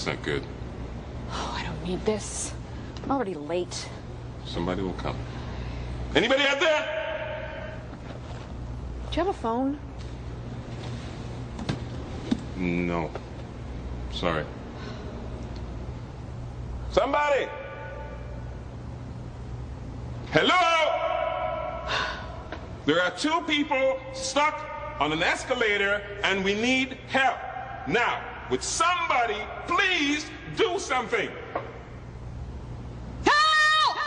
That's not good. Oh, I don't need this. I'm already late. Somebody will come. Anybody out there? Do you have a phone? No. Sorry. Somebody! Hello? There are two people stuck on an escalator and we need help. Now, would somebody please do something? Help!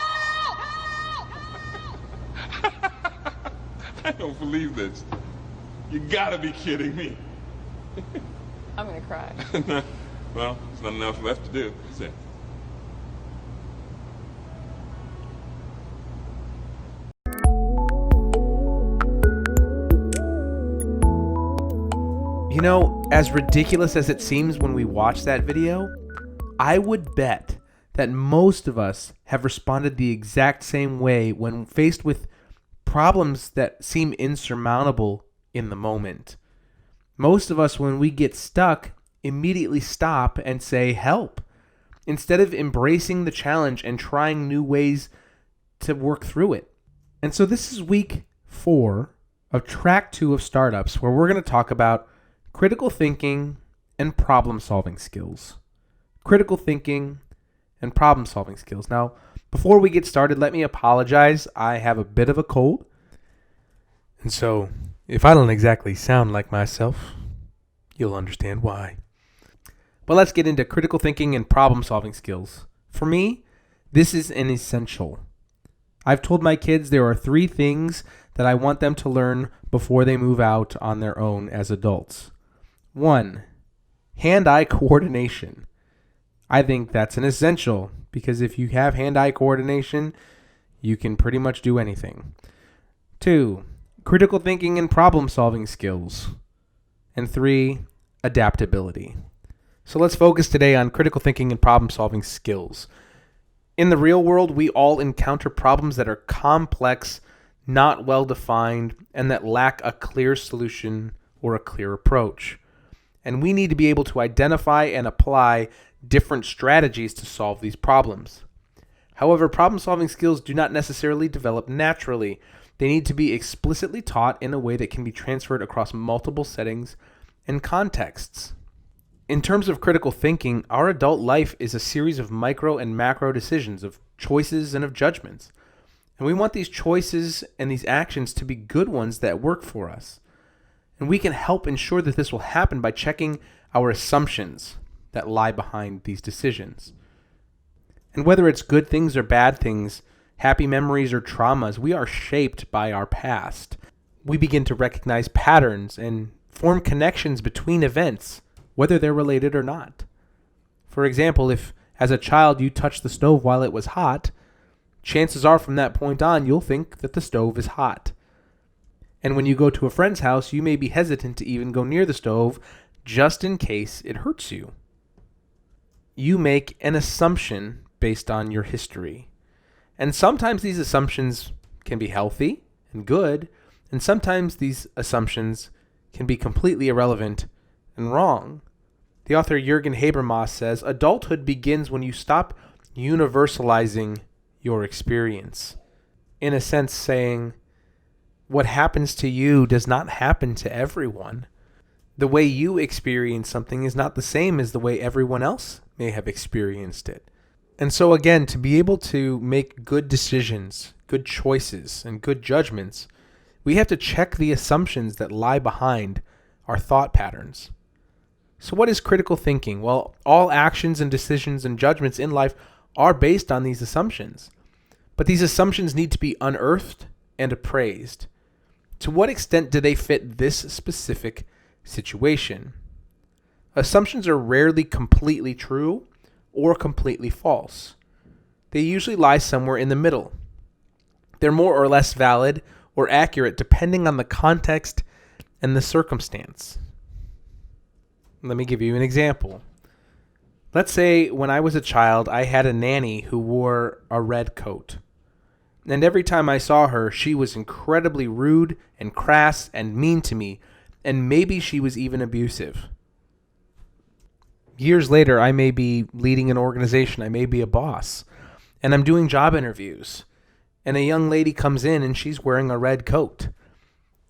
I don't believe this. You gotta be kidding me. I'm gonna cry. Well, there's not enough left to do, is it? You know, as ridiculous as it seems when we watch that video, I would bet that most of us have responded the exact same way when faced with problems that seem insurmountable in the moment. Most of us, when we get stuck, immediately stop and say, help, instead of embracing the challenge and trying new ways to work through it. And so this is week 4 of track 2 of startups, where we're going to talk about critical thinking and problem-solving skills. Critical thinking and problem-solving skills. Now, before we get started, let me apologize. I have a bit of a cold. And so, if I don't exactly sound like myself, you'll understand why. But let's get into critical thinking and problem-solving skills. For me, this is an essential. I've told my kids there are 3 things that I want them to learn before they move out on their own as adults. 1, hand-eye coordination. I think that's an essential because if you have hand-eye coordination, you can pretty much do anything. 2, critical thinking and problem-solving skills. And 3, adaptability. So let's focus today on critical thinking and problem-solving skills. In the real world, we all encounter problems that are complex, not well-defined, and that lack a clear solution or a clear approach. And we need to be able to identify and apply different strategies to solve these problems. However, problem-solving skills do not necessarily develop naturally. They need to be explicitly taught in a way that can be transferred across multiple settings and contexts. In terms of critical thinking, our adult life is a series of micro and macro decisions, of choices and of judgments. And we want these choices and these actions to be good ones that work for us. And we can help ensure that this will happen by checking our assumptions that lie behind these decisions. And whether it's good things or bad things, happy memories or traumas, we are shaped by our past. We begin to recognize patterns and form connections between events, whether they're related or not. For example, if as a child you touched the stove while it was hot, chances are from that point on you'll think that the stove is hot. And when you go to a friend's house, you may be hesitant to even go near the stove just in case it hurts you. You make an assumption based on your history. And sometimes these assumptions can be healthy and good, and sometimes these assumptions can be completely irrelevant and wrong. The author Jürgen Habermas says, adulthood begins when you stop universalizing your experience. In a sense, saying, what happens to you does not happen to everyone. The way you experience something is not the same as the way everyone else may have experienced it. And so again, to be able to make good decisions, good choices, and good judgments, we have to check the assumptions that lie behind our thought patterns. So what is critical thinking? Well, all actions and decisions and judgments in life are based on these assumptions. But these assumptions need to be unearthed and appraised. To what extent do they fit this specific situation? Assumptions are rarely completely true or completely false. They usually lie somewhere in the middle. They're more or less valid or accurate depending on the context and the circumstance. Let me give you an example. Let's say when I was a child, I had a nanny who wore a red coat. And every time I saw her, she was incredibly rude and crass and mean to me, and maybe she was even abusive. Years later, I may be leading an organization. I may be a boss. And I'm doing job interviews. And a young lady comes in and she's wearing a red coat.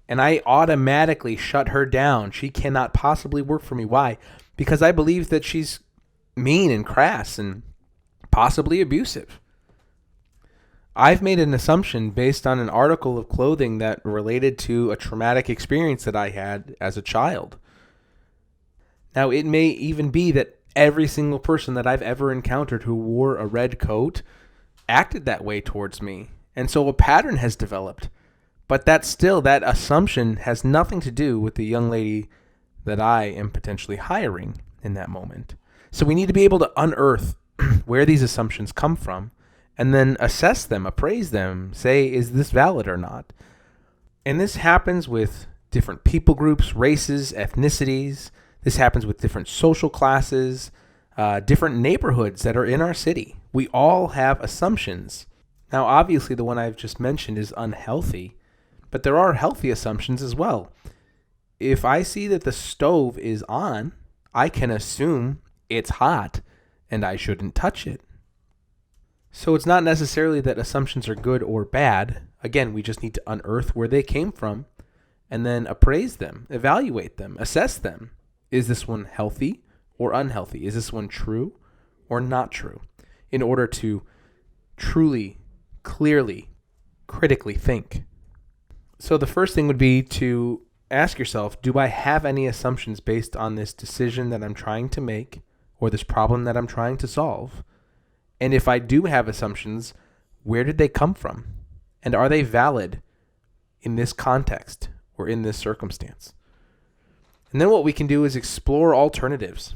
And I automatically shut her down. She cannot possibly work for me. Why? Because I believe that she's mean and crass and possibly abusive. I've made an assumption based on an article of clothing that related to a traumatic experience that I had as a child. Now, it may even be that every single person that I've ever encountered who wore a red coat acted that way towards me. And so a pattern has developed. But that assumption has nothing to do with the young lady that I am potentially hiring in that moment. So we need to be able to unearth where these assumptions come from and then assess them, appraise them, say, is this valid or not? And this happens with different people groups, races, ethnicities. This happens with different social classes, different neighborhoods that are in our city. We all have assumptions. Now, obviously, the one I've just mentioned is unhealthy, but there are healthy assumptions as well. If I see that the stove is on, I can assume it's hot and I shouldn't touch it. So it's not necessarily that assumptions are good or bad. Again, we just need to unearth where they came from and then appraise them, evaluate them, assess them. Is this one healthy or unhealthy? Is this one true or not true? In order to truly, clearly, critically think. So the first thing would be to ask yourself, do I have any assumptions based on this decision that I'm trying to make or this problem that I'm trying to solve? And if I do have assumptions, where did they come from? And are they valid in this context or in this circumstance? And then what we can do is explore alternatives.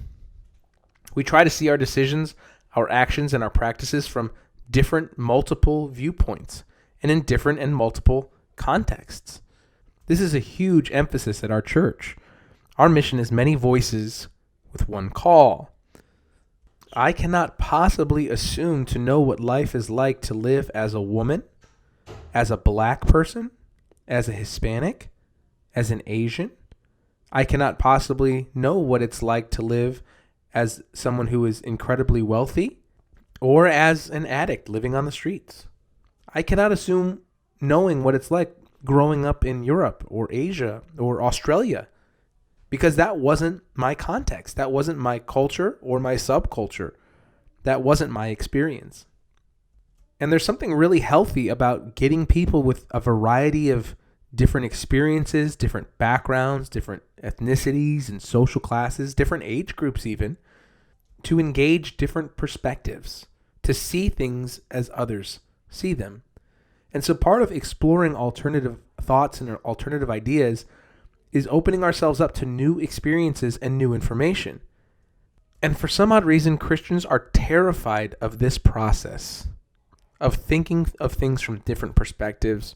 We try to see our decisions, our actions, and our practices from different, multiple viewpoints and in different and multiple contexts. This is a huge emphasis at our church. Our mission is many voices with one call. I cannot possibly assume to know what life is like to live as a woman, as a black person, as a Hispanic, as an Asian. I cannot possibly know what it's like to live as someone who is incredibly wealthy or as an addict living on the streets. I cannot assume knowing what it's like growing up in Europe or Asia or Australia, because that wasn't my context. That wasn't my culture or my subculture. That wasn't my experience. And there's something really healthy about getting people with a variety of different experiences, different backgrounds, different ethnicities and social classes, different age groups even, to engage different perspectives, to see things as others see them. And so part of exploring alternative thoughts and alternative ideas is opening ourselves up to new experiences and new information. And for some odd reason, Christians are terrified of this process, of thinking of things from different perspectives,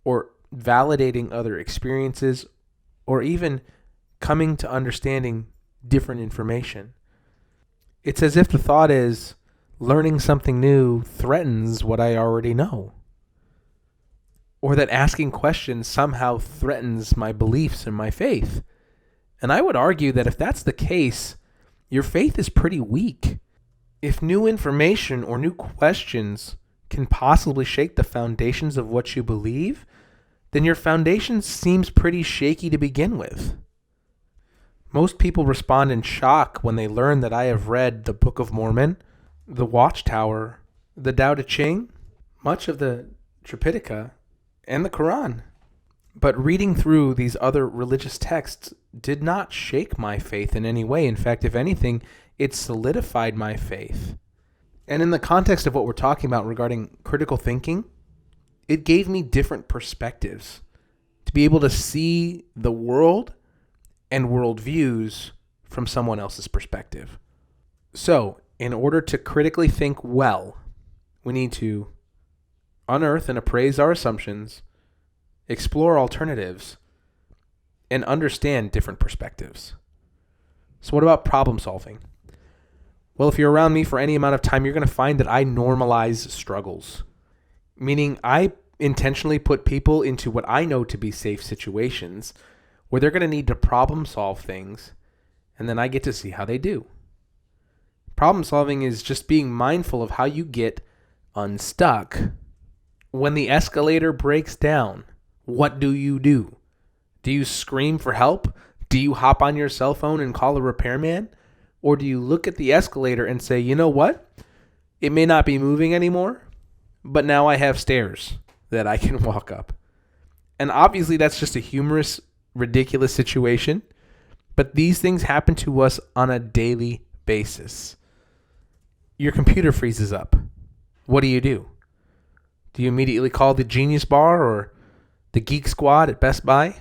or validating other experiences, or even coming to understanding different information. It's as if the thought is, learning something new threatens what I already know. Or that asking questions somehow threatens my beliefs and my faith. And I would argue that if that's the case, your faith is pretty weak. If new information or new questions can possibly shake the foundations of what you believe, then your foundation seems pretty shaky to begin with. Most people respond in shock when they learn that I have read the Book of Mormon, the Watchtower, the Tao Te Ching, much of the Tripitaka, and the Quran. But reading through these other religious texts did not shake my faith in any way. In fact, if anything, it solidified my faith. And in the context of what we're talking about regarding critical thinking, it gave me different perspectives to be able to see the world and worldviews from someone else's perspective. So, in order to critically think well, we need to unearth and appraise our assumptions, explore alternatives, and understand different perspectives. So what about problem solving? Well, if you're around me for any amount of time, you're going to find that I normalize struggles. Meaning I intentionally put people into what I know to be safe situations where they're going to need to problem solve things, and then I get to see how they do. Problem solving is just being mindful of how you get unstuck. When the escalator breaks down, what do? Do you scream for help? Do you hop on your cell phone and call a repairman? Or do you look at the escalator and say, you know what? It may not be moving anymore, but now I have stairs that I can walk up. And obviously that's just a humorous, ridiculous situation, but these things happen to us on a daily basis. Your computer freezes up. What do? Do you immediately call the Genius Bar or the Geek Squad at Best Buy?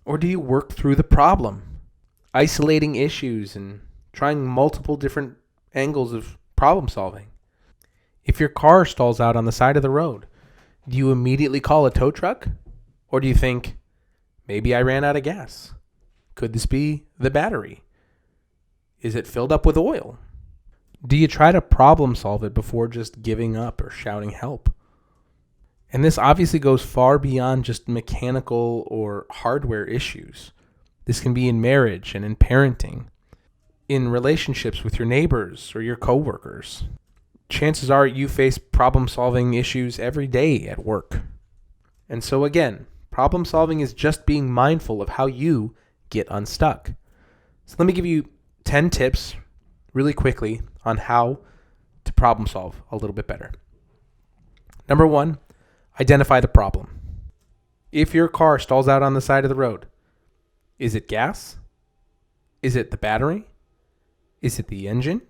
Or do you work through the problem, isolating issues and trying multiple different angles of problem solving? If your car stalls out on the side of the road, do you immediately call a tow truck? Or do you think, maybe I ran out of gas? Could this be the battery? Is it filled up with oil? Do you try to problem solve it before just giving up or shouting help? And this obviously goes far beyond just mechanical or hardware issues. This can be in marriage and in parenting, in relationships with your neighbors or your coworkers. Chances are you face problem-solving issues every day at work. And so again, problem solving is just being mindful of how you get unstuck. So let me give you 10 tips really quickly on how to problem solve a little bit better. Number 1, identify the problem. If your car stalls out on the side of the road, is it gas? Is it the battery? Is it the engine?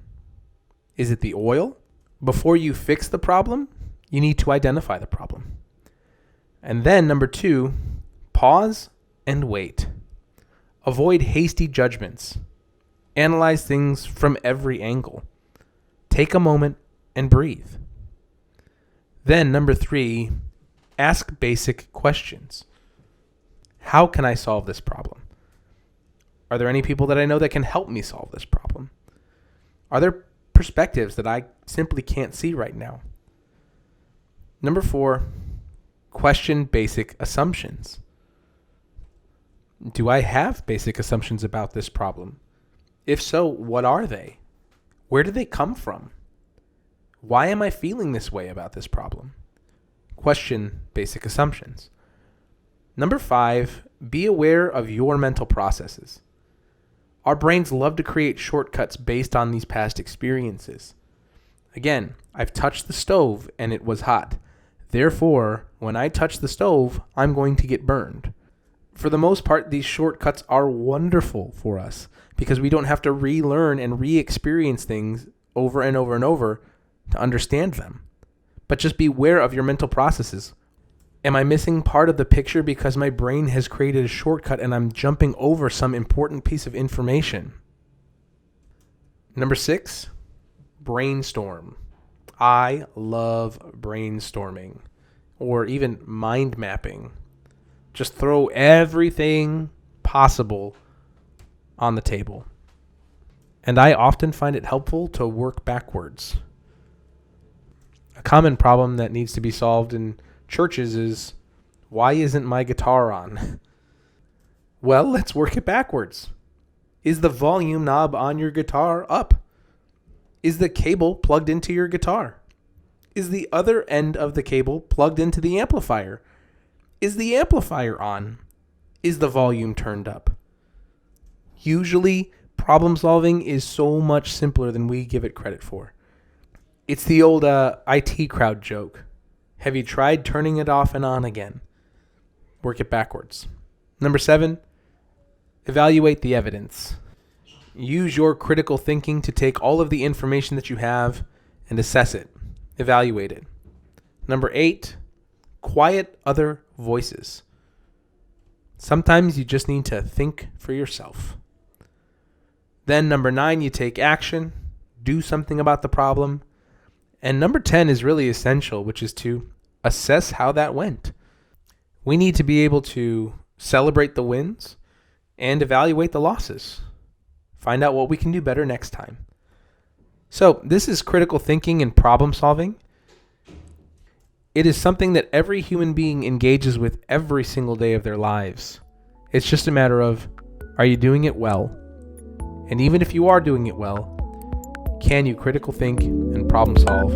Is it the oil? Before you fix the problem, you need to identify the problem. And then number 2, pause and wait. Avoid hasty judgments. Analyze things from every angle. Take a moment and breathe. Then number 3, ask basic questions. How can I solve this problem? Are there any people that I know that can help me solve this problem? Are there perspectives that I simply can't see right now? Number 4, question basic assumptions. Do I have basic assumptions about this problem? If so, what are they? Where do they come from? Why am I feeling this way about this problem? Question basic assumptions. Number 5, be aware of your mental processes. Our brains love to create shortcuts based on these past experiences. Again, I've touched the stove and it was hot. Therefore, when I touch the stove, I'm going to get burned. For the most part, these shortcuts are wonderful for us because we don't have to relearn and re-experience things over and over and over to understand them. But just be aware of your mental processes. Am I missing part of the picture because my brain has created a shortcut and I'm jumping over some important piece of information? Number 6, brainstorm. I love brainstorming or even mind mapping. Just throw everything possible on the table. And I often find it helpful to work backwards. A common problem that needs to be solved in churches is, why isn't my guitar on? Well, let's work it backwards. Is the volume knob on your guitar up? Is the cable plugged into your guitar? Is the other end of the cable plugged into the amplifier? Is the amplifier on? Is the volume turned up? Usually, problem solving is so much simpler than we give it credit for. It's the old IT crowd joke. Have you tried turning it off and on again? Work it backwards. Number 7, evaluate the evidence. Use your critical thinking to take all of the information that you have and assess it. Evaluate it. Number 8, quiet other voices. Sometimes you just need to think for yourself. Then number 9, you take action, do something about the problem. And number 10 is really essential, which is to assess how that went. We need to be able to celebrate the wins and evaluate the losses. Find out what we can do better next time. So this is critical thinking and problem solving. It is something that every human being engages with every single day of their lives. It's just a matter of, are you doing it well? And even if you are doing it well, Can you critical think and problem solve?